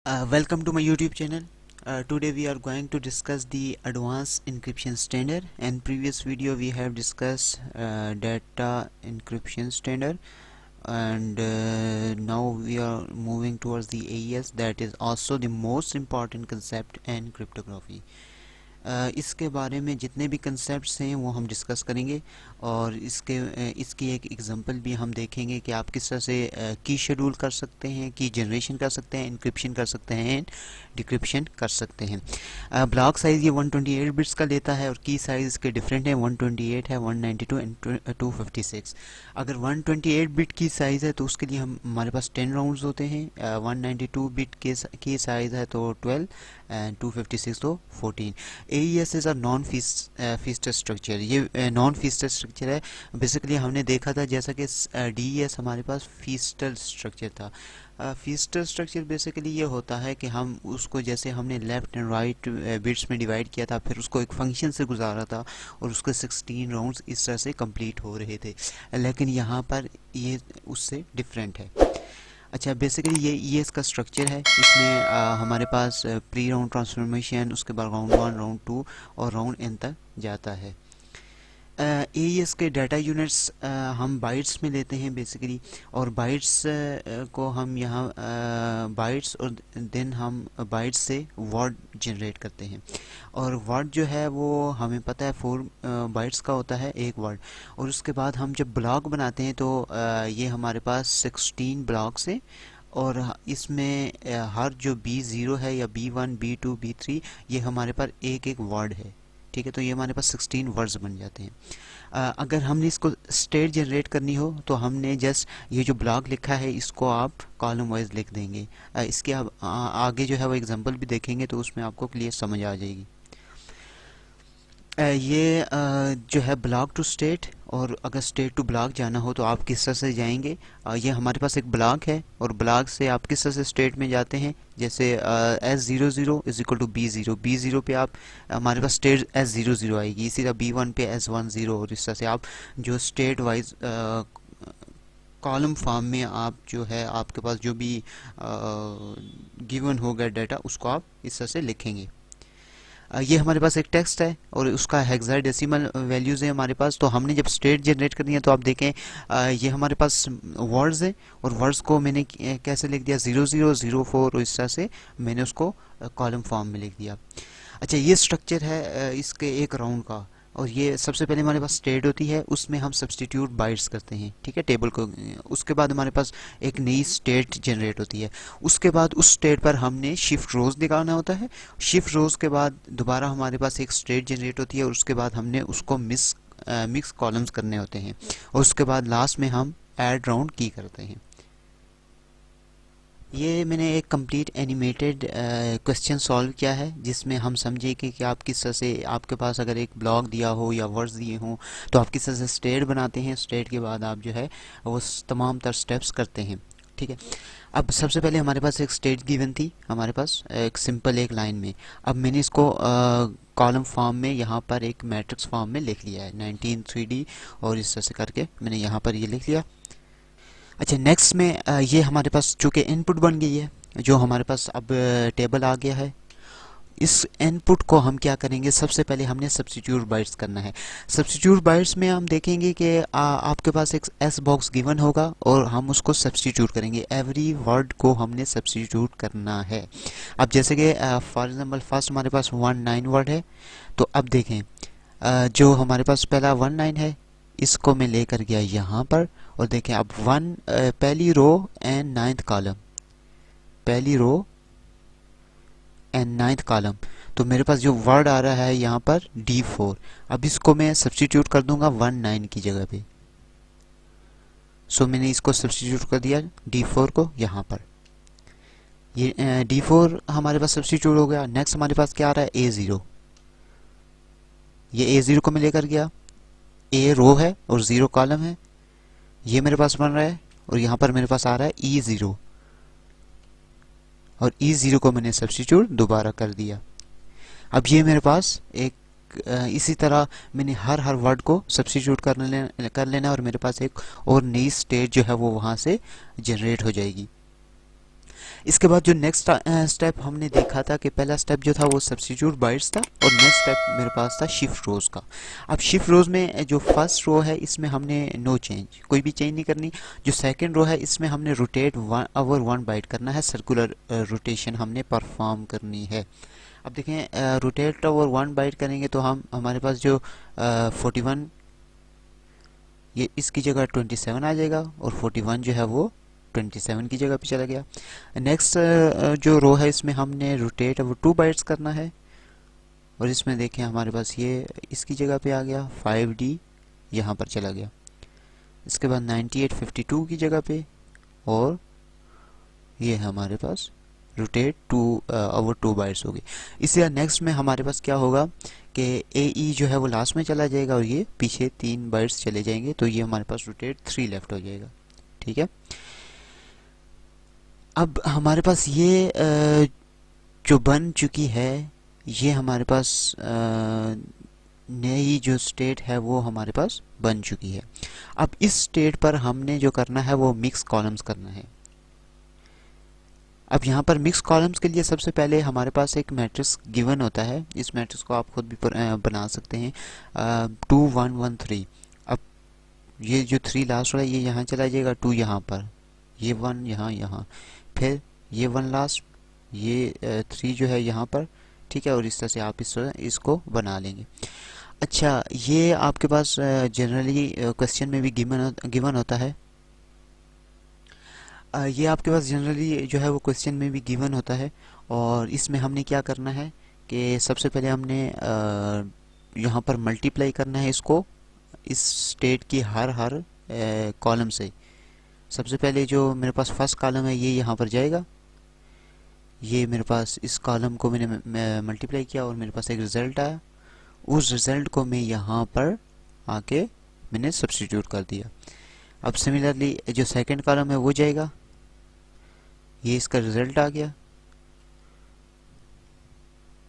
Welcome to my YouTube channel. Today we are going to discuss the advanced encryption standard. In previous video we have discussed data encryption standard, and now we are moving towards the AES, that is also the most important concept in cryptography. इसके बारे में जितने भी concepts हैं वो हम discuss करेंगे, और इसकी एक एग्जांपल भी हम देखेंगे कि आप किस तरह से की शेड्यूल कर सकते हैं, की जनरेशन कर सकते हैं, इंक्रिप्शन कर सकते हैं, डिक्रिप्शन कर सकते हैं। ब्लॉक साइज़ ये 128 बिट्स का लेता है और की साइज़ इसके डिफरेंट है, 128 है, 192 एंड 256। अगर 128 बिट की साइज़ है तो उसके लिए हमारे पास 10 राउंड्स होते हैं, 192 बिट की साइज़ है तो 12 एंड 256 तो 14। AES is a non Feistel structure. ये नॉन फीस्टर स्ट्रक्चर है। बेसिकली हमने देखा था जैसा कि DES हमारे पास फीस्टर स्ट्रक्चर था। फीस्टर स्ट्रक्चर बेसिकली ये होता है कि हम उसको, जैसे हमने लेफ़्ट एंड राइट बिट्स में डिवाइड किया था, फिर उसको एक फंक्शन से गुजारा था और उसके 16 राउंड्स इस तरह से कंप्लीट हो रहे थे, लेकिन यहाँ पर ये उससे डिफरेंट है। अच्छा, बेसिकली ये इसका स्ट्रक्चर है। इसमें हमारे पास प्री राउंड ट्रांसफॉर्मेशन, उसके बाद राउंड 1, राउंड 2 और राउंड n तक जाता है। AES के डाटा यूनिट्स हम बाइट्स में लेते हैं बेसिकली, और बाइट्स को हम यहाँ बाइट्स और देन हम बाइट्स से वर्ड जनरेट करते हैं। और वर्ड जो है वो हमें पता है 4 बाइट्स का होता है एक वर्ड। और उसके बाद हम जब ब्लॉक बनाते हैं तो ये हमारे पास 16 ब्लॉक्स हैं, और इसमें हर जो B0 है या B1, B2, B3 ये हमारे पास एक एक वर्ड है। ठीक है, तो ये हमारे पास 16 वर्ड्स बन जाते हैं। अगर हमने इसको स्टेट जनरेट करनी हो तो हमने जस्ट ये जो ब्लॉक लिखा है इसको आप कॉलम वाइज लिख देंगे। इसके अब आगे जो है वो एग्जांपल भी देखेंगे तो उसमें आपको क्लियर समझ आ जाएगी। ये जो है ब्लॉक टू स्टेट, और अगर स्टेट टू ब्लॉक जाना हो तो आप किस तरह से जाएंगे। ये हमारे पास एक ब्लॉक है और ब्लॉक से आप किस तरह से स्टेट में जाते हैं। जैसे S00 is equal to B0, B0 पे आप हमारे पास स्टेट S00 आएगी, इसी तरह B1 पे S10, और इस तरह से आप जो स्टेट वाइज कॉलम फॉर्म में आप जो है आपके पास जो भी गिवन होगा डाटा उसको आप इस तरह से लिखेंगे। ये हमारे पास एक टेक्स्ट है और उसका हेक्साडेसिमल वैल्यूज़ है हमारे पास। तो हमने जब स्टेट जनरेट करनी है तो आप देखें ये हमारे पास वर्ड्स है, और वर्ड्स को मैंने कैसे लिख दिया 0004, और इस तरह से मैंने उसको कॉलम फॉर्म में लिख दिया। अच्छा, ये स्ट्रक्चर है इसके एक राउंड का। और ये सबसे पहले हमारे पास स्टेट होती है, उसमें हम सब्सटीट्यूट बाइट्स करते हैं, ठीक है, टेबल को। उसके बाद हमारे पास एक नई स्टेट जनरेट होती है। उसके बाद उस स्टेट पर हमने शिफ्ट रोज़ निकालना होता है। शिफ्ट रोज़ के बाद दोबारा हमारे पास एक स्टेट जनरेट होती है, और उसके बाद हमने उसको मिक्स कॉलम्स करने होते हैं, और उसके बाद लास्ट में हम ऐड राउंड की करते हैं। ये मैंने एक कंप्लीट एनिमेटेड क्वेश्चन सॉल्व किया है, जिसमें हम समझे कि आप किस तरह से, आपके पास अगर एक ब्लॉक दिया हो या वर्ड्स दिए हों तो आप किस तरह से स्टेट बनाते हैं। स्टेट के बाद आप जो है वो तमाम तर स्टेप्स करते हैं। ठीक है, अब सबसे पहले हमारे पास एक स्टेट गिवन थी, हमारे पास एक सिंपल एक लाइन में। अब मैंने इसको कॉलम फॉर्म में यहाँ पर एक मैट्रिक्स फॉर्म में लिख लिया है 19 3D, और इस तरह से करके मैंने यहाँ पर ये लिख लिया। अच्छा, नेक्स्ट में ये हमारे पास चूँकि इनपुट बन गई है, जो हमारे पास अब टेबल आ गया है, इस इनपुट को हम क्या करेंगे, सबसे पहले हमने सब्स्टिट्यूट बाइट्स करना है। सब्स्टिट्यूट बाइट्स में हम देखेंगे कि आपके पास एक S बॉक्स गिवन होगा और हम उसको सब्स्टिट्यूट करेंगे। एवरी वर्ड को हमने सब्स्टिट्यूट करना है। अब जैसे कि फॉर एग्जांपल फर्स्ट हमारे पास 19 वर्ड है, तो अब देखें जो हमारे पास पहला 19 है इसको मैं लेकर गया यहाँ पर, और देखें अब पहली रो एंड नाइन्थ कॉलम, पहली रो एंड नाइन्थ कॉलम, तो मेरे पास जो वर्ड आ रहा है यहाँ पर D4। अब इसको मैं सब्स्टिट्यूट कर दूंगा 19 की जगह पे। सो मैंने इसको सब्स्टिट्यूट कर दिया D4 को यहाँ पर। ये D4 हमारे पास सब्स्टिट्यूट हो गया। नेक्स्ट हमारे पास क्या आ रहा है A0। ये A0 को मैं लेकर गया, A रो है और 0 कॉलम है, ये मेरे पास बन रहा है, और यहाँ पर मेरे पास आ रहा है E0, और E0 को मैंने सब्स्टिट्यूट दोबारा कर दिया। अब ये मेरे पास एक इसी तरह मैंने हर वर्ड को सब्स्टिट्यूट कर लेना, और मेरे पास एक और नई स्टेट जो है वो वहाँ से जनरेट हो जाएगी। इसके बाद जो नेक्स्ट स्टेप हमने देखा था कि पहला स्टेप जो था वो सब्स्टिट्यूट बाइट्स था, और नेक्स्ट स्टेप मेरे पास था शिफ्ट रोज का। अब शिफ्ट रोज में जो फर्स्ट रो है इसमें हमने नो चेंज, कोई भी चेंज नहीं करनी। जो सेकंड रो है इसमें हमने रोटेट ओवर 1 बाइट करना है, सर्कुलर रोटेशन हमने परफॉर्म करनी है। अब देखें रोटेट ओवर 1 बाइट करेंगे तो हमारे पास जो 41, ये इसकी जगह 27 आ जाएगा, और 41 जो है वो 27 की जगह पे चला गया। नेक्स्ट जो रो है इसमें हमने रोटेट अब 2 बाइट्स करना है, और इसमें देखें हमारे पास ये इसकी जगह पे आ गया, 5D यहाँ पर चला गया। इसके बाद 98 52 की जगह पे, और ये हमारे पास रोटेट ओवर 2 बाइट्स होगी। इससे नेक्स्ट में हमारे पास क्या होगा कि AE जो है वो लास्ट में चला जाएगा, और ये पीछे 3 बाइट्स चले जाएंगे, तो ये हमारे पास रोटेट 3 लेफ्ट हो जाएगा। ठीक है, अब हमारे पास ये जो बन चुकी है, ये हमारे पास नई जो स्टेट है वो हमारे पास बन चुकी है। अब इस स्टेट पर हमने जो करना है वो मिक्स कॉलम्स करना है। अब यहाँ पर मिक्स कॉलम्स के लिए सबसे पहले हमारे पास एक मैट्रिक्स गिवन होता है। इस मैट्रिक्स को आप खुद भी बना सकते हैं, 2 1 1 3। अब ये जो 3 लास्ट वाला ये यहाँ चला जाएगा, 2 यहाँ पर, ये 1 यहाँ यहाँ, फिर ये 1 लास्ट, ये 3 जो है यहाँ पर। ठीक है, और इस तरह से आप इसको बना लेंगे। अच्छा, ये आपके पास जनरली क्वेश्चन में भी गिवन होता है। ये आपके पास जनरली जो है वो क्वेश्चन में भी गिवन होता है, और इसमें हमने क्या करना है कि सबसे पहले हमने यहाँ पर मल्टीप्लाई करना है इसको, इस स्टेट की हर कॉलम से। सबसे पहले जो मेरे पास फर्स्ट कॉलम है ये यहाँ पर जाएगा, ये मेरे पास इस कॉलम को मैंने मल्टीप्लाई किया और मेरे पास एक रिज़ल्ट आया। उस रिज़ल्ट को मैं यहाँ पर आके मैंने सब्स्टिट्यूट कर दिया। अब सिमिलरली जो सेकंड कॉलम है वो जाएगा, ये इसका रिज़ल्ट आ गया,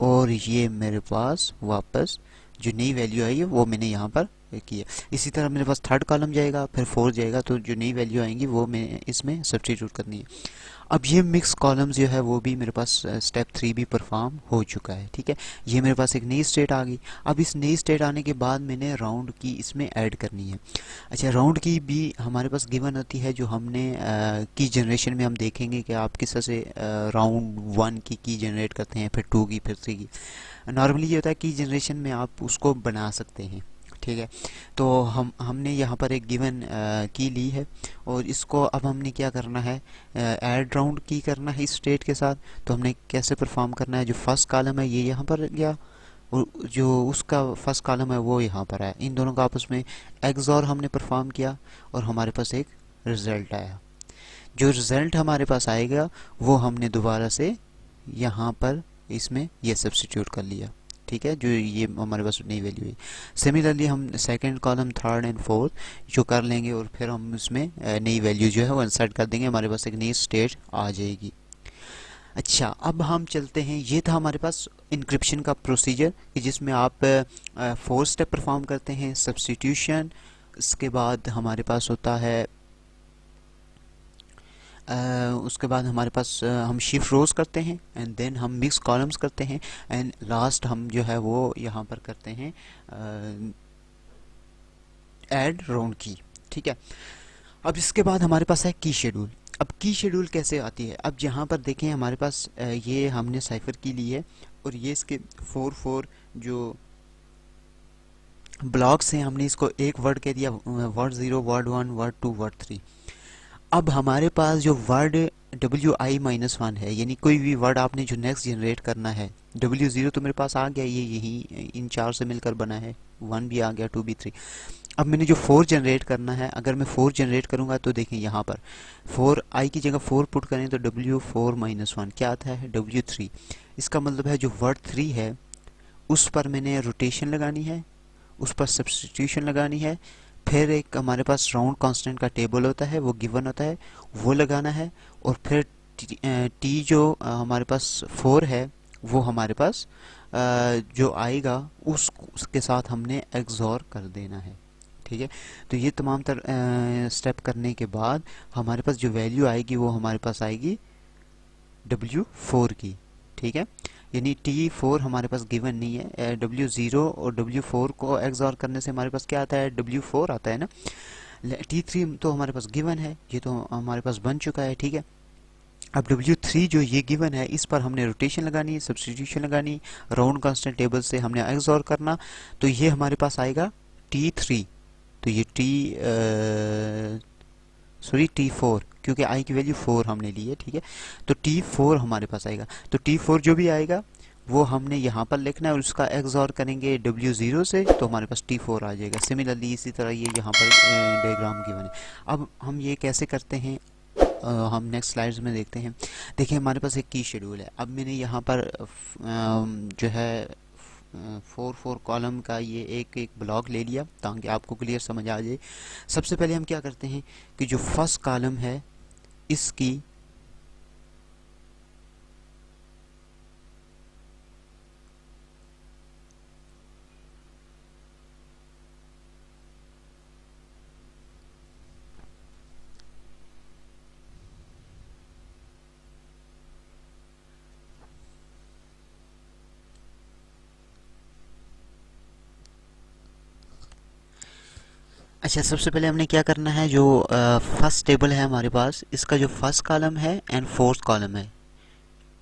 और ये मेरे पास वापस जो नई वैल्यू आई है वो मैंने यहाँ पर किया। इसी तरह मेरे पास थर्ड कॉलम जाएगा, फिर 4 जाएगा, तो जो नई वैल्यू आएंगी वो मैं इसमें सब्स्टिट्यूट करनी है। अब ये मिक्स कॉलम्स जो है वो भी मेरे पास स्टेप 3 भी परफॉर्म हो चुका है। ठीक है, ये मेरे पास एक नई स्टेट आ गई। अब इस नई स्टेट आने के बाद मैंने राउंड की इसमें ऐड करनी है। अच्छा, राउंड की भी हमारे पास गिवन होती है, जो हमने की जनरेशन में हम देखेंगे कि आप किस तरह से राउंड 1 की जनरेट करते हैं, फिर 2 की, फिर 3 की। नॉर्मली ये होता है कि जनरेशन में आप उसको बना सकते हैं। ठीक है, तो हमने यहाँ पर एक गिवन की ली है, और इसको अब हमने क्या करना है, ऐड राउंड की करना है इस स्टेट के साथ। तो हमने कैसे परफॉर्म करना है, जो फर्स्ट कॉलम है ये यहाँ पर गया, और जो उसका फर्स्ट कॉलम है वो यहाँ पर आया। इन दोनों का आपस में एक्सऑर हमने परफॉर्म किया, और हमारे पास एक रिज़ल्ट आया। जो रिज़ल्ट हमारे पास आएगा वो हमने दोबारा से यहाँ पर इसमें ये सब्स्टिट्यूट कर लिया। ठीक है, जो ये हमारे पास नई वैल्यू है। सिमिलरली हम second column, third and fourth जो कर लेंगे, और फिर हम उसमें नई वैल्यू जो है वो इंसर्ट कर देंगे, हमारे पास एक नई स्टेट आ जाएगी। अच्छा, अब हम चलते हैं, ये था हमारे पास इंक्रिप्शन का प्रोसीजर, जिसमें आप 4 स्टेप परफॉर्म करते हैं, सब्स्टिट्यूशन, उसके बाद हमारे पास होता है उसके बाद हमारे पास हम शिफ्ट रोज करते हैं, एंड देन हम मिक्स कॉलम्स करते हैं, एंड लास्ट हम जो है वो यहाँ पर करते हैं ऐड राउंड की। ठीक है, अब इसके बाद हमारे पास है की शेड्यूल। अब की शेड्यूल कैसे आती है, अब यहाँ पर देखें हमारे पास ये हमने साइफर की ली है, और ये इसके 4 जो ब्लॉक्स हैं हमने इसको एक वर्ड कह दिया, वर्ड 0, वर्ड 1, वर्ड 2, वर्ड 3। अब हमारे पास जो वर्ड WI-1 है, यानी कोई भी वर्ड आपने जो नेक्स्ट जनरेट करना है, W0 तो मेरे पास आ गया, ये यही इन 4 से मिलकर बना है, 1 भी आ गया, 2 भी, 3। अब मैंने जो 4 जनरेट करना है, अगर मैं 4 जनरेट करूंगा तो देखें यहाँ पर 4 की जगह 4 पुट करें तो W4-1 क्या आता है, W3। इसका मतलब है जो वर्ड 3 है उस पर मैंने रोटेशन लगानी है, उस पर सब्स्टिट्यूशन लगानी है, फिर एक हमारे पास राउंड कांस्टेंट का टेबल होता है, वो गिवन होता है, वो लगाना है, और फिर टी जो हमारे पास 4 है वो हमारे पास जो आएगा उसके साथ हमने एक्सॉर कर देना है। ठीक है, तो ये तमाम स्टेप करने के बाद हमारे पास जो वैल्यू आएगी वो हमारे पास आएगी W4 की, ठीक है। यानी T4 हमारे पास गिवन नहीं है, W0 और W4 को XOR करने से हमारे पास क्या आता है, W4 आता है ना। T3 तो हमारे पास गिवन है, ये तो हमारे पास बन चुका है, ठीक है। अब W3 जो ये गिवन है, इस पर हमने रोटेशन लगानी, सब्स्टिट्यूशन लगानी, राउंड कांस्टेंट टेबल से हमने XOR करना, तो ये हमारे पास आएगा T3। तो ये T4, क्योंकि I की वैल्यू 4 हमने ली है, ठीक है। तो T4 हमारे पास आएगा, तो T4 जो भी आएगा वो हमने यहाँ पर लिखना है और उसका XOR करेंगे W0 से, तो हमारे पास T4 आ जाएगा। सिमिलरली इसी तरह ये यहाँ पर डायग्राम गिवन है। अब हम ये कैसे करते हैं, हम नेक्स्ट स्लाइड्स में देखते हैं। देखिए हमारे पास एक की शेड्यूल है। अब मैंने यहाँ पर जो है 4 कॉलम का ये एक एक ब्लॉक ले लिया ताकि आपको क्लियर समझ आ जाए। सबसे पहले हम क्या करते हैं कि जो फर्स्ट कॉलम है इसकी अच्छा, सबसे पहले हमने क्या करना है, जो फर्स्ट टेबल है हमारे पास, इसका जो फर्स्ट कॉलम है एंड फोर्थ कॉलम है,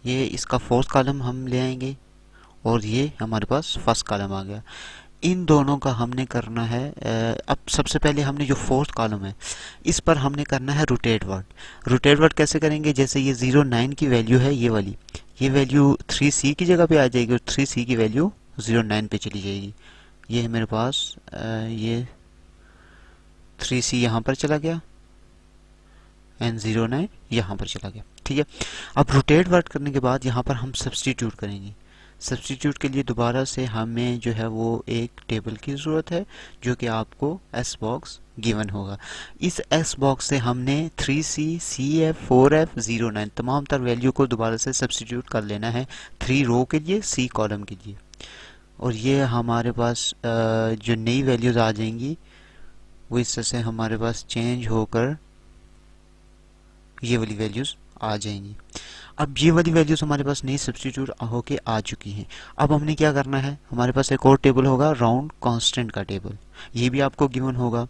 ये इसका फोर्थ कॉलम हम ले आएंगे और ये हमारे पास फर्स्ट कॉलम आ गया। इन दोनों का हमने करना है, अब सबसे पहले हमने जो फोर्थ कॉलम है इस पर हमने करना है रोटेट वर्ड। रोटेट वर्ड कैसे करेंगे, जैसे ये 09 की वैल्यू है, ये वैल्यू 3C की जगह पे आ जाएगी और 3C की वैल्यू 09 पे चली जाएगी। ये है मेरे पास ये 3C यहाँ पर चला गया एंड 09 यहाँ पर चला गया, ठीक है। अब रोटेट वर्ड करने के बाद यहाँ पर हम सब्स्टिट्यूट करेंगे। सब्स्टिट्यूट के लिए दोबारा से हमें जो है वो एक टेबल की ज़रूरत है जो कि आपको एस बॉक्स गिवन होगा। इस एस बॉक्स से हमने 3C, CF, 4F, 09 तमाम तर वैल्यू को दोबारा से सब्स्टिट्यूट कर लेना है 3 रो के लिए, C कॉलम के लिए। और ये हमारे पास जो नई वैल्यूज़ आ जाएंगी वो इस तरह से हमारे पास चेंज होकर ये वाली वैल्यूज़ आ जाएंगी। अब ये वाली वैल्यूज़ हमारे पास नई सब्स्टिट्यूट होके आ चुकी हैं। अब हमने क्या करना है, हमारे पास एक और टेबल होगा राउंड कांस्टेंट का टेबल, ये भी आपको गिवन होगा।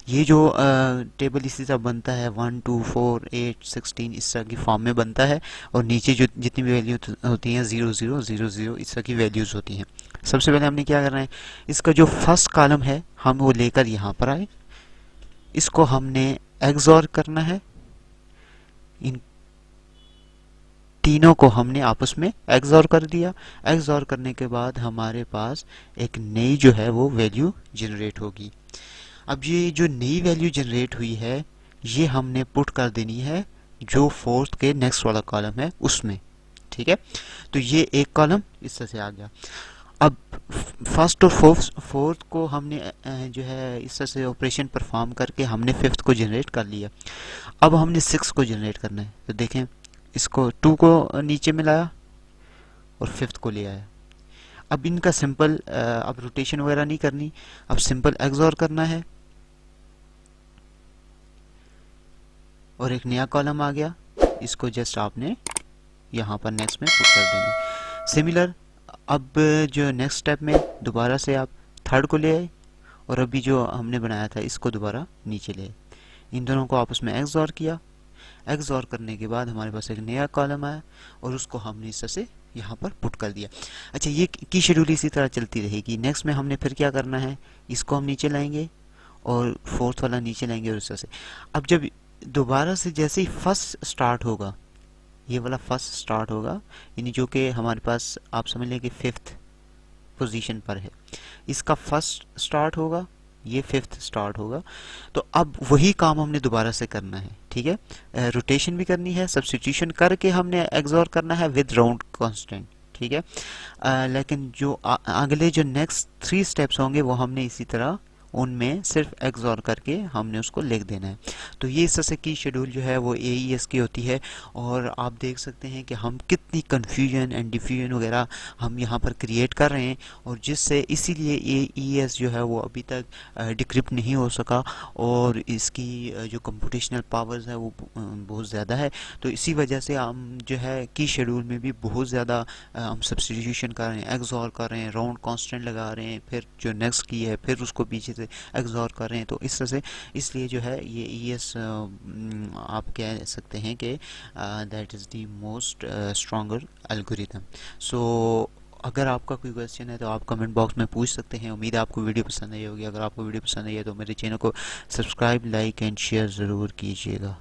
ये जो टेबल इसी तरह बनता है 1, 2, 4, 8, 16 इस तरह की फॉर्म में बनता है और नीचे जो जितनी भी वैल्यू होती हैं 0, 0, 0, 0 इस तरह की वैल्यूज़ होती हैं। सबसे पहले हमने क्या करना है, इसका जो फर्स्ट कॉलम है हम वो लेकर यहाँ पर आए, इसको हमने XOR करना है, इन तीनों को हमने आपस में XOR कर दिया। XOR करने के बाद हमारे पास एक नई जो है वो वैल्यू जनरेट होगी। अब ये जो नई वैल्यू जनरेट हुई है ये हमने पुट कर देनी है जो फोर्थ के नेक्स्ट वाला कॉलम है उसमें, ठीक है। तो ये एक कॉलम इस तरह से आ गया। अब फर्स्ट और फोर्थ को हमने जो है इस तरह से ऑपरेशन परफॉर्म करके हमने फिफ्थ को जनरेट कर लिया। अब हमने 6 को जनरेट करना है, तो देखें इसको 2 को नीचे मिलाया और फिफ्थ को ले आया। अब इनका सिंपल अब रोटेशन वगैरह नहीं करनी, अब सिंपल XOR करना है और एक नया कॉलम आ गया, इसको जस्ट आपने यहाँ पर नेक्स्ट में पुट कर देना। सिमिलर अब जो नेक्स्ट स्टेप में दोबारा से आप थर्ड को ले आए और अभी जो हमने बनाया था इसको दोबारा नीचे ले आए, इन दोनों को आपस में XOR किया। XOR करने के बाद हमारे पास एक नया कॉलम आया और उसको हमने इस तरह से यहाँ पर पुट कर दिया। अच्छा, ये की शेड्यूल इसी तरह चलती रहेगी। नेक्स्ट में हमने फिर क्या करना है, इसको हम नीचे लाएंगे और फोर्थ वाला नीचे लाएंगे और इस तरह से। अब जब दोबारा से जैसे ही फर्स्ट स्टार्ट होगा, ये वाला फर्स्ट स्टार्ट होगा, यानी जो कि हमारे पास आप समझ लें कि फिफ्थ पोजीशन पर है, इसका फर्स्ट स्टार्ट होगा, ये फिफ्थ स्टार्ट होगा। तो अब वही काम हमने दोबारा से करना है, ठीक है। रोटेशन भी करनी है, सब्स्टिट्यूशन करके हमने XOR करना है विद राउंड कांस्टेंट, ठीक है। लेकिन जो अगले जो नेक्स्ट 3 स्टेप्स होंगे वो हमने इसी तरह उनमें सिर्फ एक्सॉर करके हमने उसको लिख देना है। तो ये इस तरह से की शेड्यूल जो है वो AES की होती है। और आप देख सकते हैं कि हम कितनी कन्फ्यूजन एंड डिफ्यूजन वगैरह हम यहाँ पर क्रिएट कर रहे हैं, और जिससे इसीलिए AES जो है वो अभी तक डिक्रिप्ट नहीं हो सका, और इसकी जो कंप्यूटेशनल पावर्स है वो बहुत ज़्यादा है। तो इसी वजह से हम जो है की शेड्यूल में भी बहुत ज़्यादा हम सब्स्टिट्यूशन कर रहे हैं, एक्सॉर कर रहे हैं, राउंड कांस्टेंट लगा रहे हैं, फिर जो नेक्स्ट की है फिर उसको पीछे से एक्सॉर कर रहे हैं। तो इस तरह से इसलिए जो है ये ES आप कह सकते हैं कि that is the most stronger algorithm. So अगर आपका कोई क्वेश्चन है तो आप कमेंट बॉक्स में पूछ सकते हैं। उम्मीद है आपको वीडियो पसंद आई होगी। अगर आपको वीडियो पसंद आई है तो मेरे चैनल को सब्सक्राइब, लाइक एंड शेयर ज़रूर कीजिएगा।